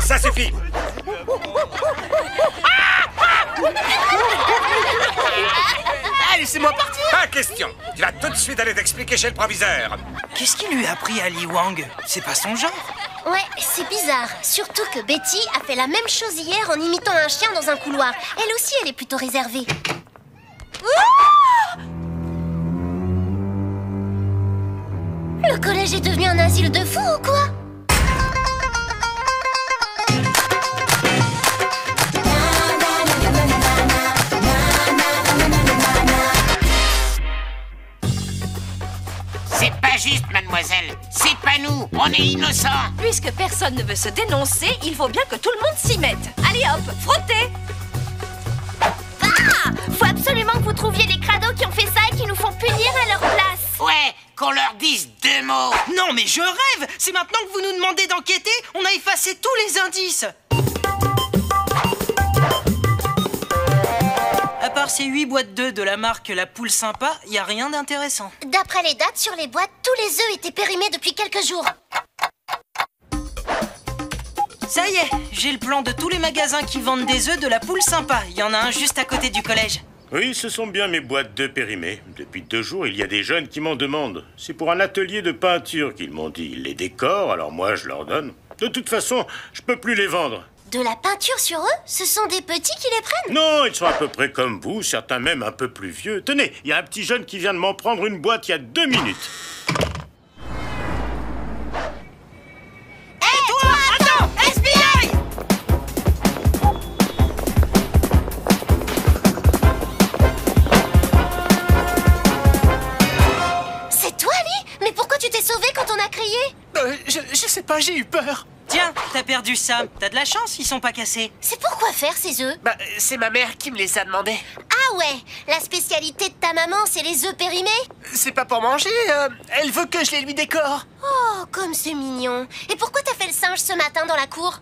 Ça suffit. Laissez-moi partir. Pas question. Tu vas tout de suite aller t'expliquer chez le proviseur. Qu'est-ce qui lui a pris à Li Wang? C'est pas son genre. Ouais, c'est bizarre. Surtout que Betty a fait la même chose hier en imitant un chien dans un couloir. Elle aussi, elle est plutôt réservée. Le collège est devenu un asile de fous ou quoi? C'est pas juste, mademoiselle. C'est pas nous. On est innocents. Puisque personne ne veut se dénoncer, il faut bien que tout le monde s'y mette. Allez hop, frottez. Ah! Faut absolument que vous trouviez les crados qui ont fait ça et qui nous font punir à leur place. Ouais, qu'on leur dise 2 mots. Non mais je rêve. C'est maintenant que vous nous demandez d'enquêter. On a effacé tous les indices. À part ces 8 boîtes d'œufs de la marque La Poule Sympa, y a rien d'intéressant. D'après les dates sur les boîtes, tous les œufs étaient périmés depuis quelques jours. Ça y est, j'ai le plan de tous les magasins qui vendent des œufs de La Poule Sympa. Il y en a un juste à côté du collège. Oui, ce sont bien mes boîtes d'œufs périmées. Depuis 2 jours, il y a des jeunes qui m'en demandent. C'est pour un atelier de peinture qu'ils m'ont dit. Ils les décorent, alors moi je leur donne. De toute façon, je peux plus les vendre. De la peinture sur eux? Ce sont des petits qui les prennent? Non, ils sont à peu près comme vous, certains même un peu plus vieux. Tenez, il y a un petit jeune qui vient de m'en prendre une boîte il y a 2 minutes. Hé, toi, attends, FBI! C'est toi, Ali? Mais pourquoi tu t'es sauvé quand on a crié? Je sais pas, j'ai eu peur. Tiens, t'as perdu Sam. T'as de la chance, ils sont pas cassés. C'est pour quoi faire ces œufs? Bah, c'est ma mère qui me les a demandés. Ah ouais, la spécialité de ta maman, c'est les œufs périmés? C'est pas pour manger, elle veut que je les lui décore. Oh, comme c'est mignon. Et pourquoi t'as fait le singe ce matin dans la cour?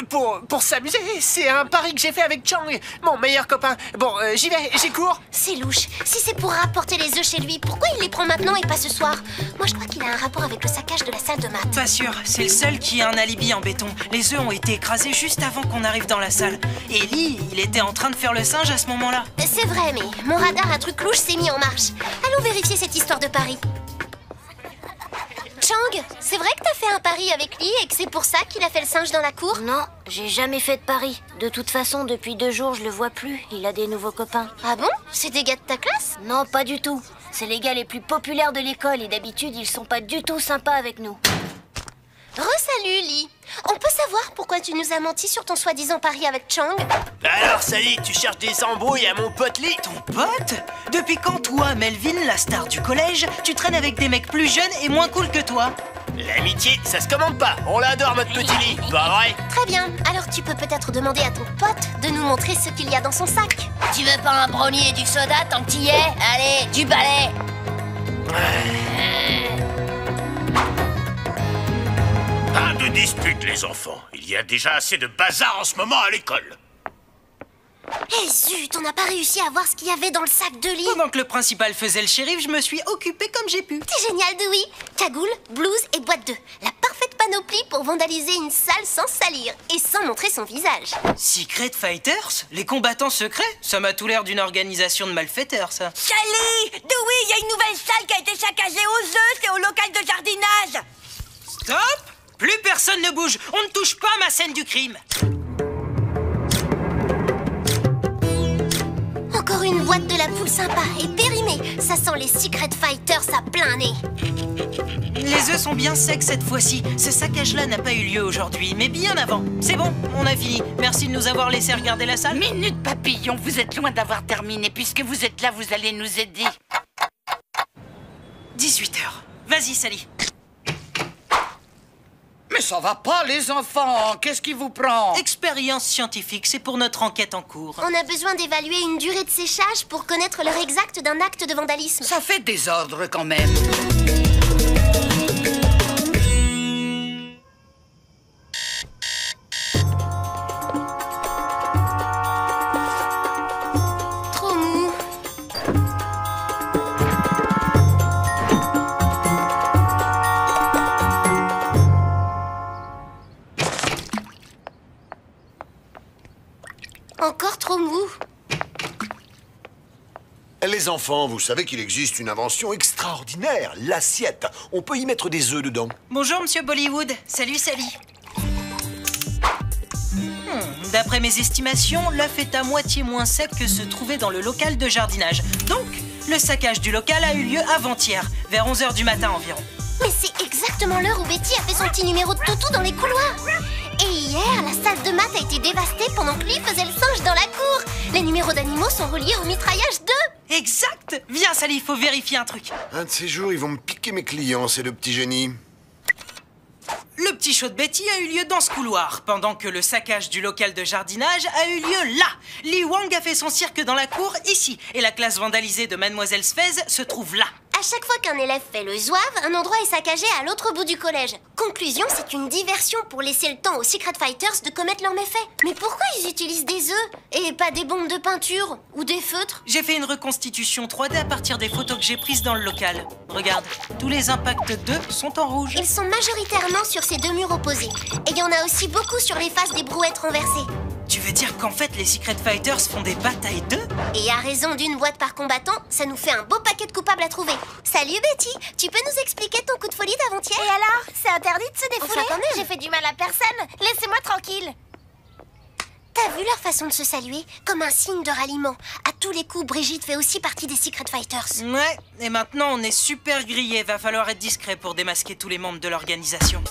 Pour s'amuser, c'est un pari que j'ai fait avec Chang, mon meilleur copain. Bon, j'y vais, j'y cours. C'est louche. Si c'est pour rapporter les œufs chez lui, pourquoi il les prend maintenant et pas ce soir? Moi, je crois qu'il a un rapport avec le saccage de la salle de maths. Pas sûr, c'est le seul qui a un alibi en béton. Les œufs ont été écrasés juste avant qu'on arrive dans la salle. Et Lee, il était en train de faire le singe à ce moment-là. C'est vrai, mais mon radar à truc louche s'est mis en marche. Allons vérifier cette histoire de pari. Chang, c'est vrai que t'as fait un pari avec lui et que c'est pour ça qu'il a fait le singe dans la cour? Non, j'ai jamais fait de pari. De toute façon, depuis 2 jours, je le vois plus. Il a des nouveaux copains. Ah bon? C'est des gars de ta classe? Non, pas du tout. C'est les gars les plus populaires de l'école et d'habitude, ils sont pas du tout sympas avec nous. Re-salut, Lee. On peut savoir pourquoi tu nous as menti sur ton soi-disant pari avec Chang? Alors, Sally, tu cherches des embrouilles à mon pote Lee? Ton pote? Depuis quand toi, Melvin, la star du collège, tu traînes avec des mecs plus jeunes et moins cool que toi? L'amitié, ça se commande pas. On l'adore, notre petit Lee, pas vrai? Très bien. Alors tu peux peut-être demander à ton pote de nous montrer ce qu'il y a dans son sac. Tu veux pas un brownie et du soda tant que t'y es? Allez, du balai. Pas de dispute, les enfants. Il y a déjà assez de bazar en ce moment à l'école. Eh zut, on n'a pas réussi à voir ce qu'il y avait dans le sac de Lee. Pendant que le principal faisait le shérif, je me suis occupé comme j'ai pu. C'est génial, Dewey. Cagoule, blouse et boîte d'œufs. La parfaite panoplie pour vandaliser une salle sans salir et sans montrer son visage. Secret Fighters? Les combattants secrets? Ça m'a tout l'air d'une organisation de malfaiteurs, ça. Sally! Dewey, il y a une nouvelle salle qui a été saccagée aux œufs, c'est au local de jardinage. Stop! Plus personne ne bouge. On ne touche pas à ma scène du crime. Encore une boîte de la poule sympa et périmée. Ça sent les Secret Fighters à plein nez. Les œufs sont bien secs cette fois-ci. Ce saccage-là n'a pas eu lieu aujourd'hui, mais bien avant. C'est bon, on a fini. Merci de nous avoir laissé regarder la salle. Minute papillon, vous êtes loin d'avoir terminé. Puisque vous êtes là, vous allez nous aider. 18h. Vas-y, Sally. Mais ça va pas, les enfants. Qu'est-ce qui vous prend? Expérience scientifique, c'est pour notre enquête en cours. On a besoin d'évaluer une durée de séchage pour connaître l'heure exacte d'un acte de vandalisme. Ça fait désordre quand même. Trop mou. Les enfants, vous savez qu'il existe une invention extraordinaire, l'assiette. On peut y mettre des œufs dedans. Bonjour, monsieur Bollywood. Salut, Sally. D'après mes estimations, l'œuf est à moitié moins sec que se trouvait dans le local de jardinage. Donc, le saccage du local a eu lieu avant-hier, vers 11h du matin environ. Mais c'est exactement l'heure où Betty a fait son petit numéro de toutou dans les couloirs. Et hier, la salle de maths a été dévastée pendant que lui faisait le singe dans la cour. Les numéros d'animaux sont reliés au mitraillage d'œufs. Exact. Viens, Sally, il faut vérifier un truc. Un de ces jours, ils vont me piquer mes clients, ces deux petits génies. Le petit show de Betty a eu lieu dans ce couloir, pendant que le saccage du local de jardinage a eu lieu là. Li Wang a fait son cirque dans la cour, ici. Et la classe vandalisée de Mademoiselle Sfez se trouve là. À chaque fois qu'un élève fait le zouave, un endroit est saccagé à l'autre bout du collège. Conclusion, c'est une diversion pour laisser le temps aux Secret Fighters de commettre leurs méfaits. Mais pourquoi ils utilisent des œufs et pas des bombes de peinture ou des feutres? J'ai fait une reconstitution 3D à partir des photos que j'ai prises dans le local. Regarde, tous les impacts d'œufs sont en rouge. Ils sont majoritairement sur ces deux murs opposés. Et il y en a aussi beaucoup sur les faces des brouettes renversées. Tu veux dire qu'en fait, les Secret Fighters font des batailles d'œufs? Et à raison d'une boîte par combattant, ça nous fait un beau paquet de coupables à trouver. Salut Betty, tu peux nous expliquer ton coup de folie d'avant-hier? Et alors, c'est interdit de se défouler? Enfin, quand même. J'ai fait du mal à personne. Laissez-moi tranquille. T'as vu leur façon de se saluer? Comme un signe de ralliement. À tous les coups, Brigitte fait aussi partie des Secret Fighters. Ouais, et maintenant on est super grillés. Va falloir être discret pour démasquer tous les membres de l'organisation.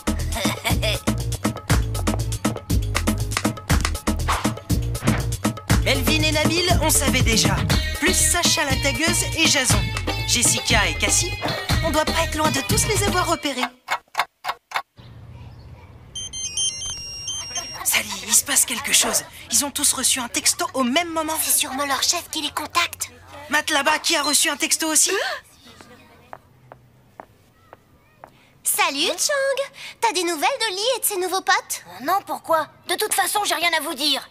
Melvin et Nabil, on savait déjà. Plus Sacha la tagueuse et Jason. Jessica et Cassie, on doit pas être loin de tous les avoir repérés. Sally, il se passe quelque chose. Ils ont tous reçu un texto au même moment. C'est sûrement leur chef qui les contacte. Matt là-bas, qui a reçu un texto aussi? Salut Chang. T'as des nouvelles de Lee et de ses nouveaux potes? Non, pourquoi? De toute façon, j'ai rien à vous dire.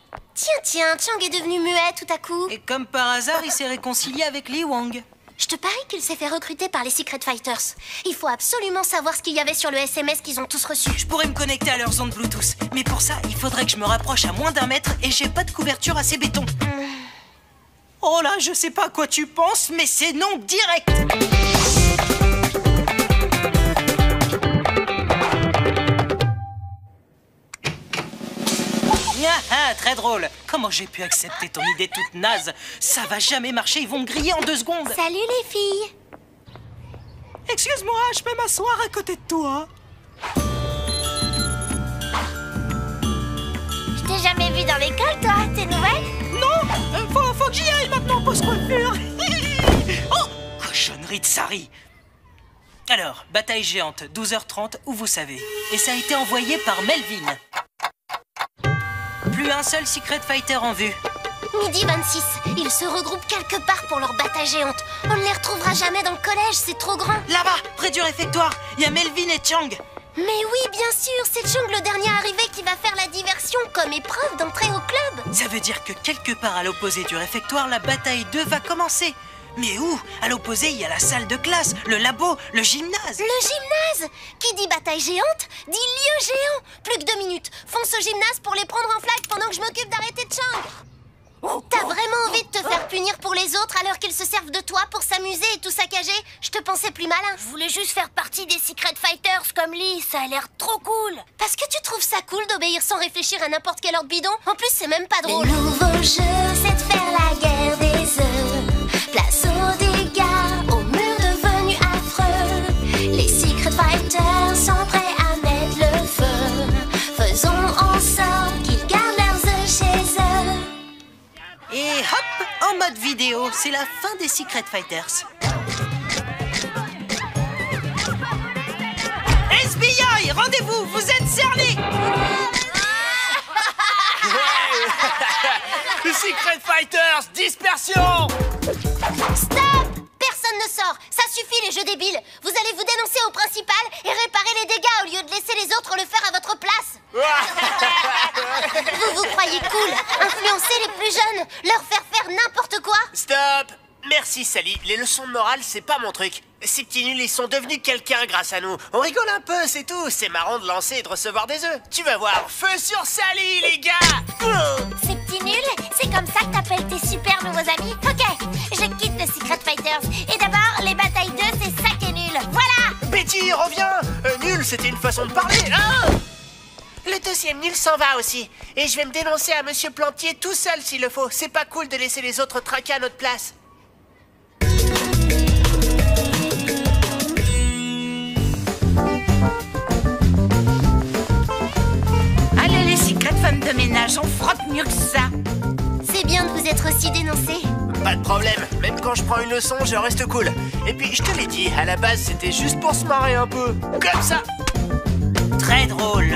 Tiens, Chang est devenu muet tout à coup. Et comme par hasard, il s'est réconcilié avec Li Wang. Je te parie qu'il s'est fait recruter par les Secret Fighters. Il faut absolument savoir ce qu'il y avait sur le SMS qu'ils ont tous reçu. Je pourrais me connecter à leurs ondes Bluetooth. Mais pour ça, il faudrait que je me rapproche à moins d'1 mètre et j'ai pas de couverture assez béton. Oh là, je sais pas à quoi tu penses, mais c'est non direct. Ah, très drôle. Comment j'ai pu accepter ton idée toute naze? Ça va jamais marcher, ils vont me griller en 2 secondes. Salut les filles. Excuse-moi, je peux m'asseoir à côté de toi? Je t'ai jamais vu dans l'école, toi. T'es nouvelle? Non, faut que j'y aille maintenant, pause coiffure. Oh, cochonnerie de Sari. Alors, bataille géante, 12h30, où vous savez. Et ça a été envoyé par Melvin. Plus un seul Secret Fighter en vue. Midi 26, ils se regroupent quelque part pour leur bataille géante. On ne les retrouvera jamais dans le collège, c'est trop grand. Là-bas, près du réfectoire, il y a Melvin et Chang. Mais oui, bien sûr, c'est Chang le dernier arrivé qui va faire la diversion comme épreuve d'entrée au club. Ça veut dire que quelque part à l'opposé du réfectoire, la bataille 2 va commencer. Mais où? À l'opposé, il y a la salle de classe, le labo, le gymnase. Le gymnase? Qui dit bataille géante, dit lieu géant. Plus que 2 minutes. Fonce au gymnase pour les prendre en flag pendant que je m'occupe d'arrêter Chang. T'as vraiment envie de te faire punir pour les autres alors qu'ils se servent de toi pour s'amuser et tout saccager? Je te pensais plus malin. Je voulais juste faire partie des Secret Fighters comme Lee, ça a l'air trop cool. Parce que tu trouves ça cool d'obéir sans réfléchir à n'importe quel ordre bidon? En plus, c'est même pas drôle. Le nouveau jeu, c'est de faire la guerre des œufs. Place aux dégâts, aux murs devenus affreux. Les Secret Fighters sont prêts à mettre le feu. Faisons en sorte qu'ils gardent leurs œufs chez eux. Et hop, en mode vidéo, c'est la fin des Secret Fighters. SBI, rendez-vous, vous êtes cernés. Les Secret Fighters, dispersion! Stop! Personne ne sort. Ça suffit les jeux débiles. Vous allez vous dénoncer au principal et réparer les dégâts au lieu de laisser les autres le faire à votre place. Vous croyez cool? Influencer les plus jeunes? Leur faire faire n'importe quoi? Stop! Merci. Merci, Sally. Les leçons de morale, c'est pas mon truc. Ces petits nuls, ils sont devenus quelqu'un grâce à nous. On rigole un peu, c'est tout. C'est marrant de lancer et de recevoir des œufs. Tu vas voir. Feu sur Sally, les gars. Ces petits nuls, c'est comme ça que t'appelles tes super nouveaux amis? Ok, je quitte le Secret Fighters. Et d'abord, les batailles d'œufs, c'est ça qui est nul. Voilà! Betty, reviens. Nul, c'était une façon de parler. Ah! Le deuxième nul s'en va aussi. Et je vais me dénoncer à Monsieur Plantier tout seul s'il le faut. C'est pas cool de laisser les autres traquer à notre place. Allez, les secrètes femmes de ménage, on frotte mieux que ça. C'est bien de vous être aussi dénoncé. Pas de problème. Même quand je prends une leçon, je reste cool. Et puis, je te l'ai dit, à la base, c'était juste pour se marrer un peu. Comme ça. Très drôle.